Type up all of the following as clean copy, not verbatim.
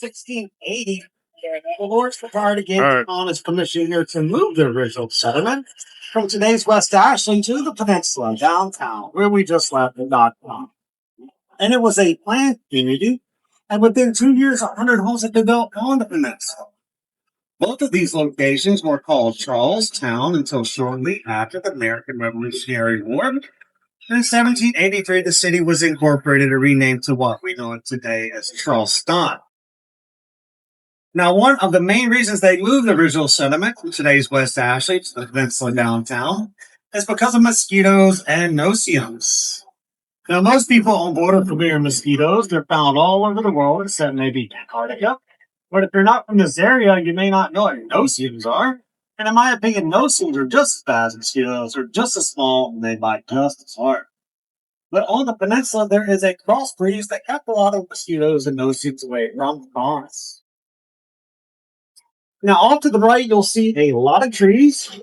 1680, the Lords Authority gave the colonists permission here to move the original settlement from today's West Ashland to the peninsula downtown, where we just left in downtown. And it was a planned community, and within 2 years, 100 homes had been built on the peninsula. Both of these locations were called Charlestown until shortly after the American Revolutionary War. In 1783, the city was incorporated and renamed to what we know today as Charleston. Now, one of the main reasons they moved the original settlement from today's West Ashley to the peninsula downtown is because of mosquitoes and no-see-ums. Now, most people on board are familiar with mosquitoes. They're found all over the world, except maybe Antarctica. But if you're not from this area, you may not know what no-see-ums are. And in my opinion, no-see-ums are just as bad as mosquitoes. They're just as small, and they bite just as hard. But on the peninsula, there is a crossbreed that kept a lot of mosquitoes and no-see-ums away from the colonists. Now, off to the right, you'll see a lot of trees,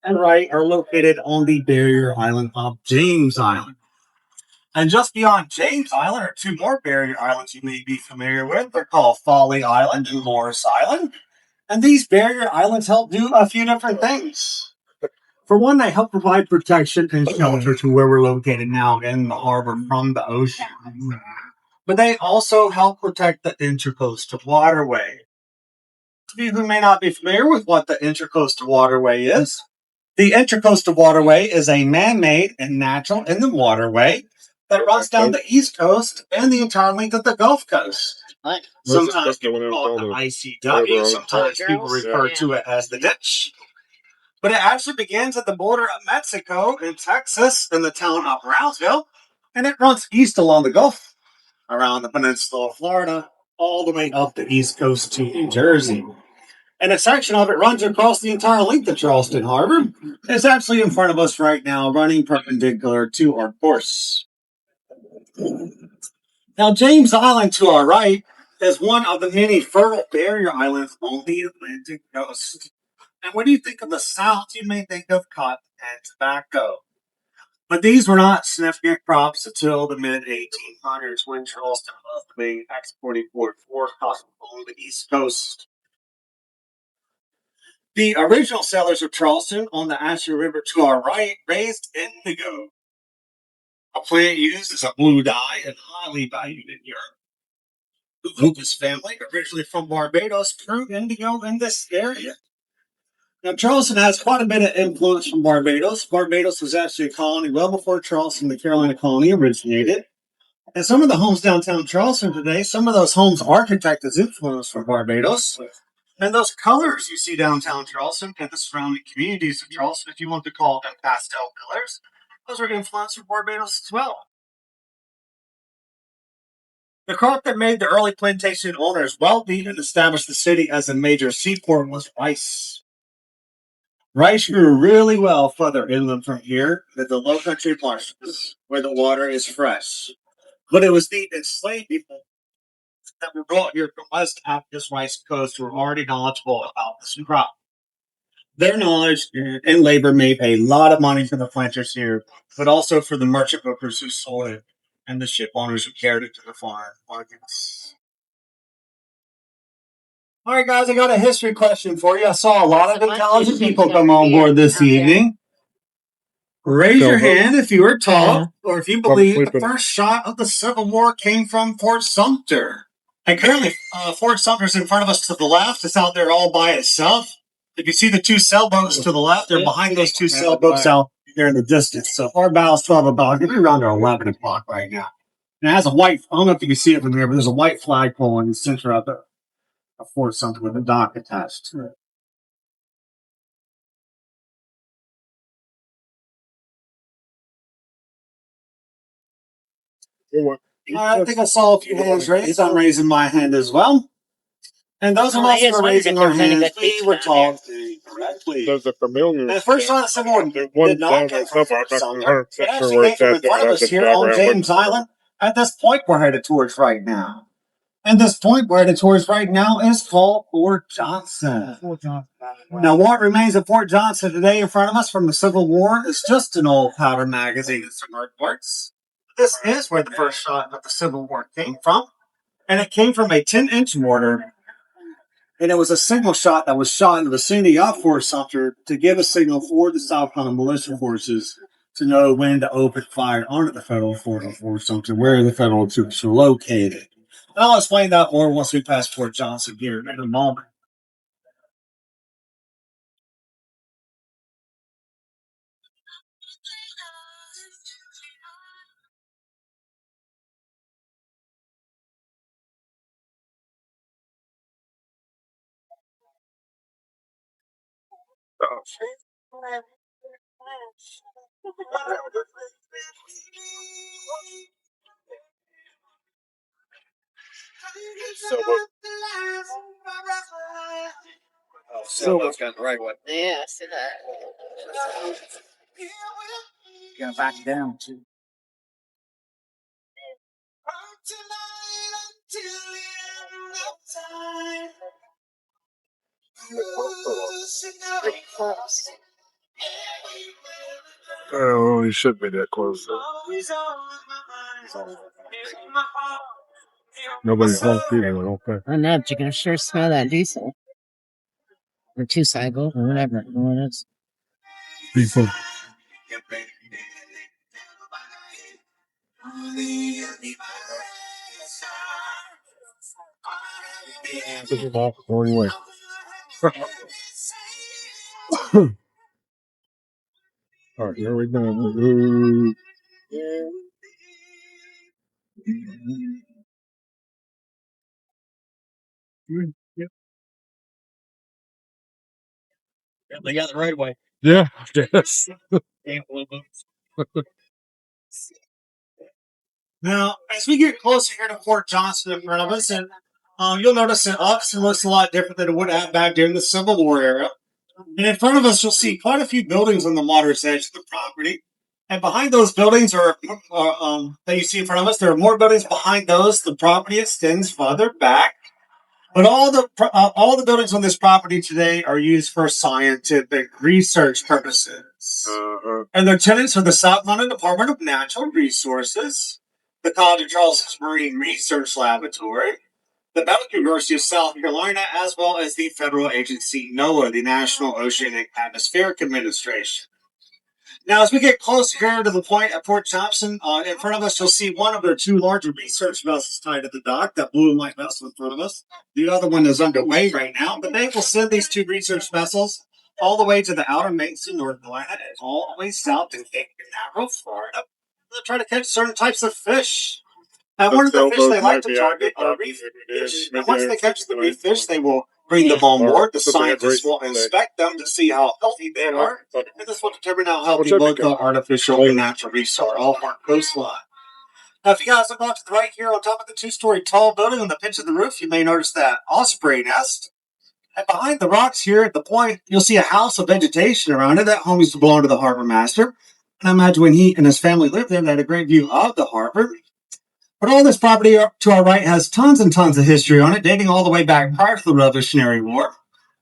and right are located on the barrier island of James Island. And just beyond James Island are two more barrier islands you may be familiar with. They're called Folly Island and Morris Island. And these barrier islands help do a few different things. For one, they help provide protection and shelter to where we're located now in the harbor from the ocean. But they also help protect the Intracoastal Waterway. To you who may not be familiar with what the Intracoastal Waterway is, the Intracoastal Waterway is a man-made and natural inland waterway that runs down the East Coast and the entire length of the Gulf Coast. Sometimes people call it the ICW, sometimes people refer to it as the ditch. But it actually begins at the border of Mexico and Texas in the town of Brownsville, and it runs east along the Gulf, around the peninsula of Florida, all the way up the East Coast to New Jersey. And a section of it runs across the entire length of Charleston Harbor. It's actually in front of us right now, running perpendicular to our course. Now, James Island to our right is one of the many fertile barrier islands on the Atlantic coast. And when you think of the South, you may think of cotton and tobacco. But these were not significant crops until the mid-1800s when Charleston was the main exporting port for cotton on the East Coast. The original settlers of Charleston on the Ashley River to our right raised indigo, a plant used as a blue dye and highly valued in Europe. The Lucas family, originally from Barbados, grew indigo in this area. Now, Charleston has quite a bit of influence from Barbados. Barbados was actually a colony well before Charleston, the Carolina colony, originated. And some of the homes downtown Charleston today, some of those homes' architect is influenced from Barbados. And those colors you see downtown Charleston and the surrounding communities of Charleston, if you want to call them pastel colors, those are influenced from Barbados as well. The crop that made the early plantation owners wealthy and established the city as a major seaport was rice. Rice grew really well further inland from here than the Lowcountry marshes, where the water is fresh. But it was the enslaved people that were brought here from West Africa's rice coast who were already knowledgeable about this crop. Their knowledge and labor made a lot of money for the planters here, but also for the merchant brokers who sold it and the ship owners who carried it to the foreign markets. All right, guys, I got a history question for you. I saw a lot of intelligent people come on board this evening. Raise your hand if you were taught or if you believe the first shot of the Civil War came from Fort Sumter. And currently, Fort Sumter is in front of us to the left. It's out there all by itself. If you see the two sailboats to the left, they're behind those two sailboats out there in the distance. So our bow is 12 o'clock. It's around 11 o'clock right now. And it has a white, I don't know if you can see it from here, but there's a white flagpole in the center of the Fort Sumter with a dock attached to it. I think I saw a few hands raised. I'm raising my hand as well. And those of us who are raising our hands, we were taught correctly. The first shot of the Civil War did not come from Fort Sumter. It actually came from in front of us here on James Island. At this point we're headed towards right now. And this point we're headed towards right now is called Fort Johnson. Now, what remains of Fort Johnson today in front of us from the Civil War is just an old powder magazine and some earthworks. This is where the first shot of the Civil War came from. And it came from a 10-inch mortar, and it was a signal shot that was shot in the vicinity of Fort Sumter to give a signal for the South Carolina militia forces to know when to open fire onto the federal fort of Fort Sumter, where the federal troops were located. And I'll explain that more once we pass Fort Johnson here in a moment. Sailboat's got the right one. Yeah, I see that. Got back down too. Pretty close. Oh, he should be that close. Nobody's home either, okay. I know, but you can sure smell that diesel. Or two cycle, or whatever it is. People. This is off the wrong way. All right, here we go. Yep. They got the right way. Yeah, yes. Now, as we get closer here to Fort Johnson in front of us, and you'll notice that Austin looks a lot different than it would have back during the Civil War era. And in front of us, you'll see quite a few buildings on the water's edge of the property. And behind those buildings that you see in front of us, there are more buildings behind those. The property extends farther back. But all the buildings on this property today are used for scientific research purposes. And their tenants are the South Carolina Department of Natural Resources, the College of Charleston's Marine Research Laboratory, the Medical University of South Carolina, as well as the federal agency NOAA, the National Oceanic Atmospheric Administration. Now, as we get closer here to the point at Fort Johnson, in front of us, you'll see one of their two larger research vessels tied at the dock, that blue and white vessel in front of us. The other one is underway right now, but they will send these two research vessels all the way to the outer Mains in North Carolina and all the way south to Cape Canaveral, Florida. They'll try to catch certain types of fish. And one of the fish they like to target are reef fish. And once they catch the reef fish, they will bring them on board. The scientists will inspect them to see how healthy they are. And this will determine how healthy both the artificial and natural reefs are off our coastline. Now, if you guys look off to the right here on top of the two-story tall building on the pitch of the roof, you may notice that osprey nest. And behind the rocks here at the point, you'll see a house of vegetation around it. That home used to belong to the harbor master. And I imagine when he and his family lived there, they had a great view of the harbor. But all this property to our right has tons and tons of history on it, dating all the way back prior to the Revolutionary War.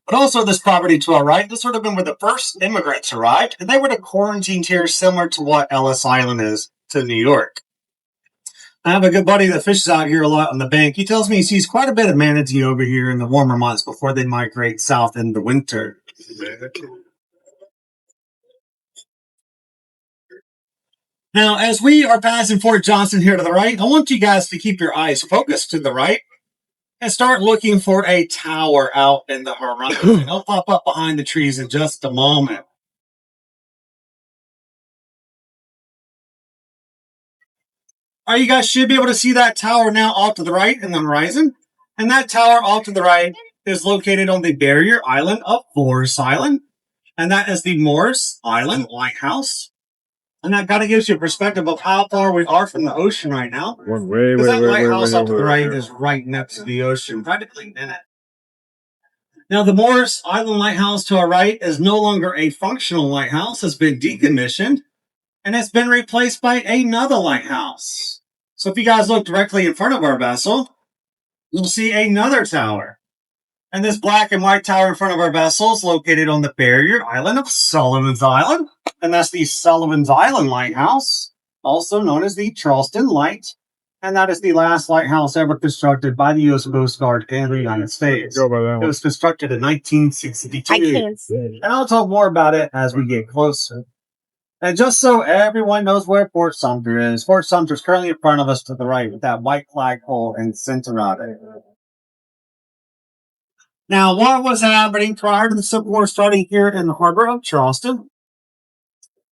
But also this property to our right, this would have been where the first immigrants arrived, and they would have quarantined here similar to what Ellis Island is to New York. I have a good buddy that fishes out here a lot on the bank. He tells me he sees quite a bit of manatee over here in the warmer months before they migrate south in the winter. Now, as we are passing Fort Johnson here to the right, I want you guys to keep your eyes focused to the right and start looking for a tower out in the horizon. It'll pop up behind the trees in just a moment. All right, you guys should be able to see that tower now off to the right in the horizon. And that tower off to the right is located on the barrier island of Morris Island. And that is the Morris Island Lighthouse. And that kind of gives you a perspective of how far we are from the ocean right now. Because that lighthouse up to the right is right next to the ocean, practically in it. Now, the Morris Island Lighthouse to our right is no longer a functional lighthouse. It's been decommissioned, and it's been replaced by another lighthouse. So if you guys look directly in front of our vessel, you'll see another tower. And this black and white tower in front of our vessel is located on the barrier island of Sullivan's Island. And that's the Sullivan's Island Lighthouse, also known as the Charleston Light. And that is the last lighthouse ever constructed by the U.S. Coast Guard in the United States. Go by that It one. was constructed in 1962. I can't see. And I'll talk more about it as we get closer. And just so everyone knows where Fort Sumter is, Fort Sumter is currently in front of us to the right with that white flagpole in the center of it. Now, what was happening prior to the Civil War starting here in the harbor of Charleston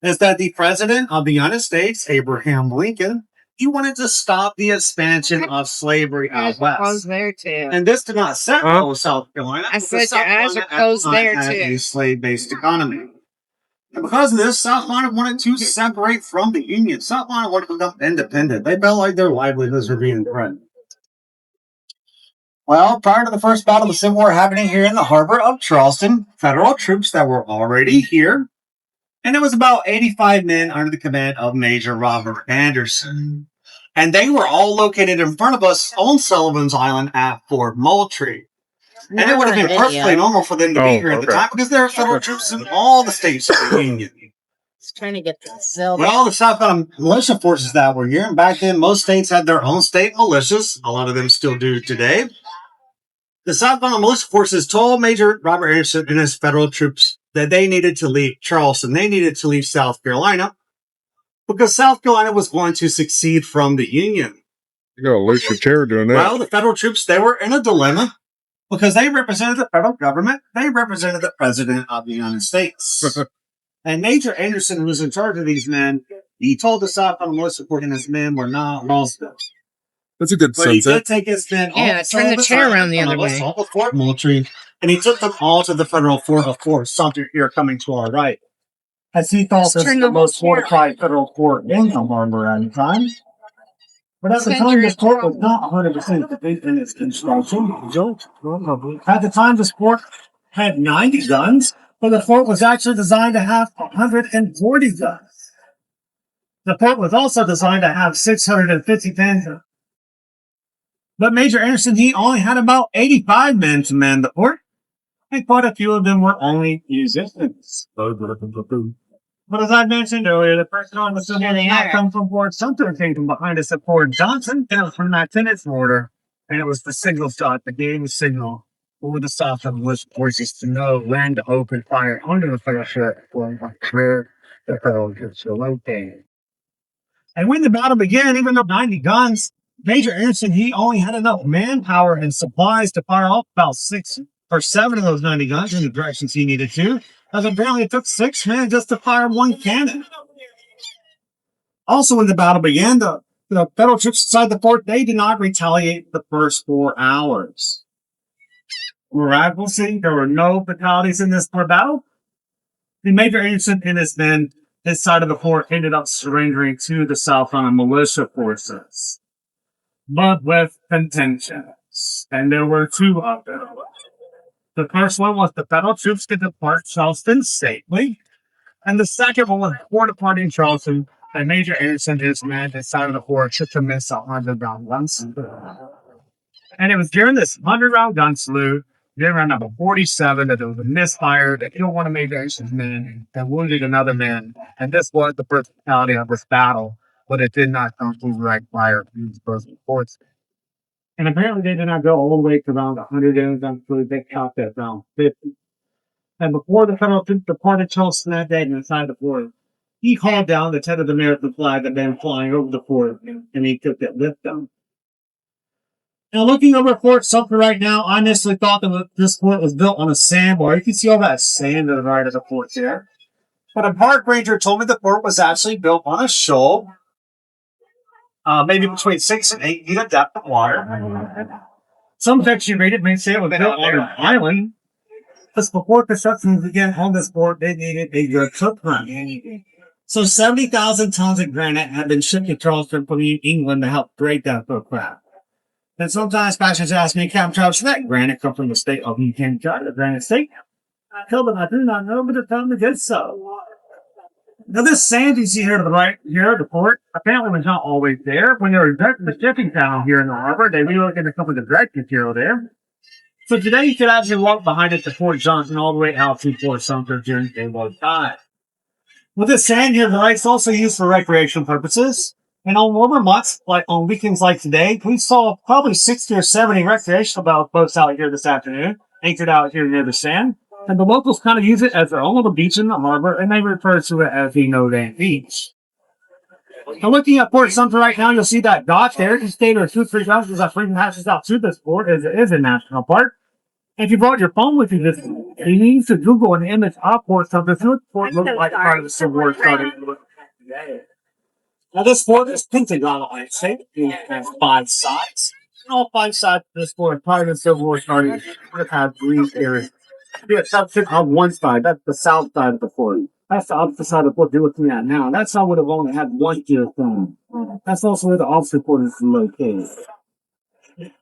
is that the President of the United States, Abraham Lincoln, he wanted to stop the expansion of slavery out I was west. there too. And this did not set well with South Carolina. I because said South your eyes Carolina are at the closed time there, had too. a slave-based economy. And because of this, South Carolina wanted to separate from the Union. South Carolina wanted to become independent. They felt like their livelihoods were being threatened. Well, prior to the first battle of the Civil War happening here in the harbor of Charleston, federal troops that were already here, and it was about 85 men under the command of Major Robert Anderson. And they were all located in front of us on Sullivan's Island at Fort Moultrie. And it would have been perfectly normal for them to be here at the time because there are federal troops in all the states of the Union. It's trying to get the silver. Well, the South Carolina militia forces that were here, and back then most states had their own state militias. A lot of them still do today. The South Carolina militia forces told Major Robert Anderson and his federal troops that they needed to leave Charleston. They needed to leave South Carolina because South Carolina was going to secede from the Union. You gotta lose your chair doing that. Well, the federal troops, they were in a dilemma because they represented the federal government. They represented the President of the United States. And Major Anderson, who was in charge of these men, he told the South Carolina militia force and his men were not lost. That's a good But he sunset. did take his men Yeah, turn the chair around the other way. off of Fort Moultrie, and he took them all to the federal fort of Fort Sumter here coming to our right. As he thought Just this was turn the the most whole chair. fortified federal fort in the harbor at the time. But at the time, this fort was not 100% complete in its construction. At the time, this fort had 90 guns, but the fort was actually designed to have 140 guns. The fort was also designed to have 650 guns. But Major Anderson, he only had about 85 men to man the fort, and quite a few of them were only musicians. But as I mentioned earlier, the first one was not come from Fort Sumter, came from behind us at Fort Johnson, and it was from that tenant's order, and it was the signal shot that gave the signal for the South of militia forces to know when to open fire under the federal ship for where the federal troops were located. And when the battle began, even though 90 guns, Major Anderson, he only had enough manpower and supplies to fire off about 6 or 7 of those 90 guns in the directions he needed to, as apparently it took 6 men just to fire one cannon. Also, when the battle began, the federal troops inside the fort, they did not retaliate the first 4 hours. Miraculously, there were no fatalities in this battle. The Major Anderson and his men, his side of the fort, ended up surrendering to the South Carolina militia forces, but with contentions, and there were 2 of them. The first one was the federal troops to depart Charleston safely, and the second one was before departing Charleston, and Major Anderson and his men decided the fort should to miss a 100-round gun salute. And it was during this 100-round gun salute, during round number 47, that there was a misfire that killed one of Major Anderson's men and wounded another man, and this was the first fatality of this battle, but it did not come through direct fire from these first reports. And apparently they did not go all the way to around 100 rounds until they capped at around 50. And before the federal troops departed Charleston that day inside the fort, he hauled down the tentative American flag that had been flying over the fort, and he took that lift down. Now, looking over Fort Sumter right now, I initially thought that this fort was built on a sandbar. You can see all that sand to the right of the fort there. But a park ranger told me the fort was actually built on a shoal, maybe between 6 and 8 feet of depth of water. Some texts you read it may say it was built on an island. Because before construction began on this fort, they needed a good footprint. So 70,000 tons of granite had been shipped to Charleston from England to help break that footprint. And sometimes passengers ask me, Captain Travis, should that granite come from the state of Kentucky, the Granite State? I tell them I do not know, but it's time to get so. Now, this sand you see here to the right here at the port, apparently was not always there. When they were directing the shipping channel here in the harbor, they relocated some of the direct material there. So today you could actually walk behind it to Fort Johnson all the way out to Fort Sumter during daylight time. With this sand here, the right is also used for recreational purposes. And on warmer months, like on weekends like today, we saw probably 60 or 70 recreational boats out here this afternoon, anchored out here near the sand. And the locals kind of use it as their own little beach in the harbor, and they refer to it as the No Dam Beach. Now, looking at Fort Sumter right now, you'll see that dock there. You stay there 2-3 times as that freedom passes out to this port, as it is a national park. If you brought your phone with you, you need to Google an image of Fort Sumter. This fort looks like part of the Civil War started. Now, this fort is pentagonal shape. It has 5 sides. And all 5 sides of this fort, part of the Civil War started, would have green areas. The exception on one side, that's the south side of the fort. That's the opposite side of the fort you're looking at now. That side would have only had one tier thing. That's also where the officer fort is located.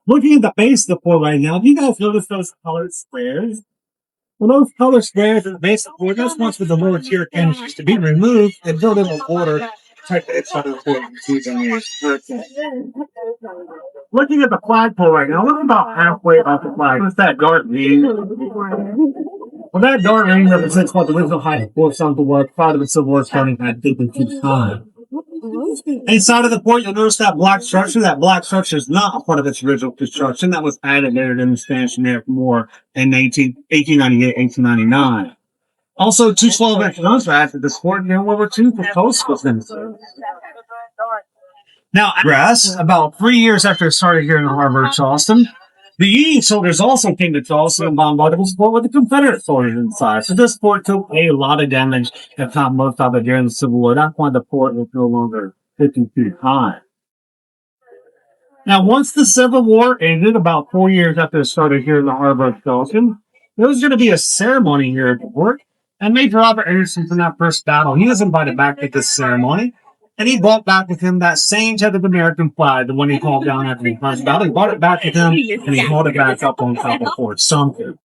Looking at the base of the fort right now, do you guys notice those colored squares? Well, those color squares in the base of the fort, that's once where the lower tier cannons used to be removed and built in a border. Looking at the flagpole right now, look about halfway off the flag. What's that dark ring? Well, that dark ring represents what the original height of Fort Sumter was prior to the Civil War starting at 52 time. Inside of the fort, you'll notice that black structure. That black structure is not a part of its original construction. That was added later in the Spanish American War in 1898, 1899. Also, 2 12-inch guns were added to this fort during World War II for coastal defense. Now, grass, about 3 years after it started here in the harbor of Charleston, the Union soldiers also came to Charleston and bombarded this fort with the Confederate soldiers inside. So this fort took a lot of damage, if not most of it, during the Civil War. That's why the fort was no longer 50 feet high. Now, once the Civil War ended, about 4 years after it started here in the harbor of Charleston, there was going to be a ceremony here at the fort. And Major Robert Anderson, from that first battle, he was invited back to this ceremony. And he brought back with him that same type of American flag, the one he called down after the first battle. He brought it back with him, and he hauled it back up on top of Fort Sumter.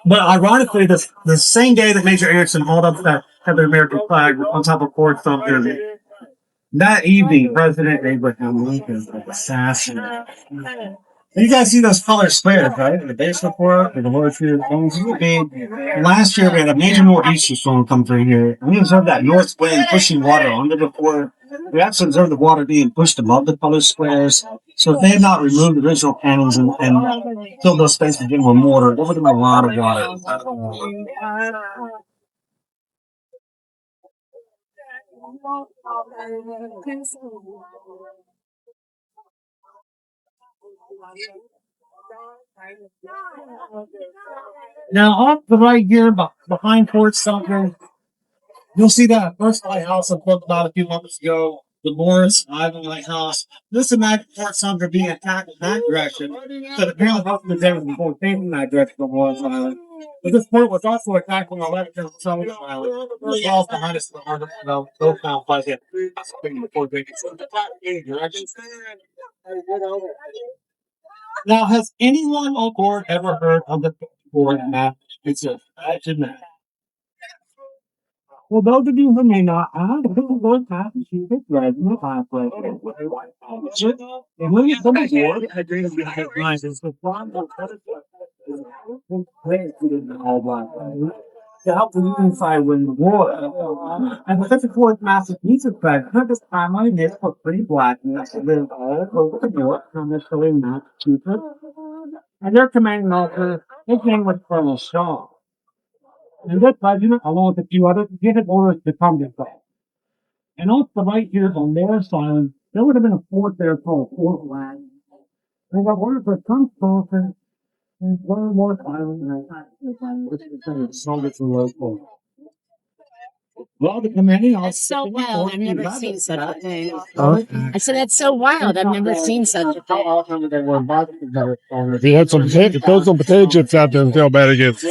But ironically, the same day that Major Anderson hauled up that type of American flag on top of Fort Sumter, that evening, President Abraham Lincoln was assassinated. You guys see those color squares, right? In the base of the fort, and the lower tier homes. Last year, we had a major nor'easter storm come through here. We observed that north wind pushing water under the fort. We actually observed the water being pushed above the color squares. So if they had not removed the original cannons and filled those spaces again with mortar, there would have been a lot of water. Now, off the right here, behind Fort Sumter, you'll see that first lighthouse I spoke about a few months ago, the Morris Island Lighthouse. This imagine Fort Sumter being attacked in that direction. So apparently both of the was before facing that direction of Morris Island. But this fort was also attacked on the left of Southern Island. The walls behind us are both now pleasant. Before they can any direction. Now, has anyone on board ever heard of the fort map? It's a legend map. Well, those of you who may not, I don't know how to see this red in the fireplace. And look at some of the board. I dream of the headlines. It's the front of all black. To help the Union side win the war. And because the fourth Massachusetts flag, not this primary mix for pretty blackness, live all over the north, not necessarily Massachusetts. And their commanding officer, his name was Colonel Shaw. And this regiment, along with a few others, given orders to come this way. And off the right here on Morris Island, there would have been a fort there called Fort Wag. They got orders for some soldiers and one Morris Island, which is the strongest and local. Well, the commanding That's so wild. I've never seen such a thing. I said, that's so wild. I've never seen such a thing. If you had some, throw some potato chips out there and see how bad it gets.